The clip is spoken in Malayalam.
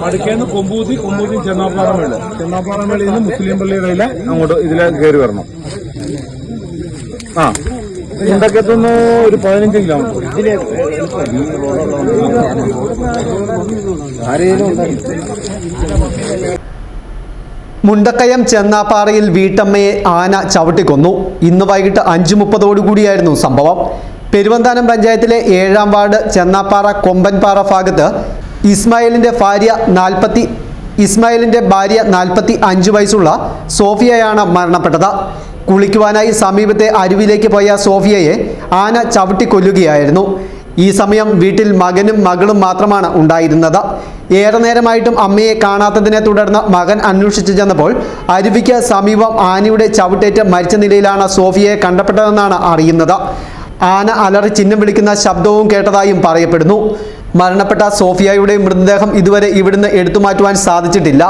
മടിക്കേന്ന് കൊമ്പൂതി ചെന്നാപ്പാറമേളിൽ നിന്ന് മുസ്ലിം പള്ളിയുടെ അങ്ങോട്ട് ഇതിലെ കയറി വരണം. മുണ്ടക്കത്തുനിന്ന് ഒരു 15 കിലോമീറ്റർ. മുണ്ടക്കയം ചെന്നാപ്പാറയിൽ വീട്ടമ്മയെ ആന ചവിട്ടിക്കൊന്നു. ഇന്ന് വൈകിട്ട് 5:30 സംഭവം. പെരുവന്താനം പഞ്ചായത്തിലെ 7-ാം വാർഡ് ചെന്നാപ്പാറ കൊമ്പൻപാറ ഭാഗത്ത് ഇസ്മായിലിന്റെ ഭാര്യ 45 വയസ്സുള്ള സോഫിയയാണ് മരണപ്പെട്ടത്. കുളിക്കുവാനായി സമീപത്തെ അരുവിലേക്ക് പോയ സോഫിയയെ ആന ചവിട്ടിക്കൊല്ലുകയായിരുന്നു. ഈ സമയം വീട്ടിൽ മകനും മകളും മാത്രമാണ് ഉണ്ടായിരുന്നത്. ഏറെ നേരമായിട്ടും അമ്മയെ കാണാത്തതിനെ തുടർന്ന് മകൻ അന്വേഷിച്ചു ചെന്നപ്പോൾ അരുവിക്ക് സമീപം ആനയുടെ ചവിട്ടേറ്റ് മരിച്ച നിലയിലാണ് സോഫിയയെ കണ്ടെപ്പെട്ടതെന്നാണ് അറിയുന്നത്. ആന അലറി ചിഹ്നം വിളിക്കുന്ന ശബ്ദവും കേട്ടതായും പറയപ്പെടുന്നു. മരണപ്പെട്ട സോഫിയയുടെ മൃതദേഹം ഇതുവരെ ഇവിടുന്ന് എടുത്തുമാറ്റുവാൻ സാധിച്ചിട്ടില്ല.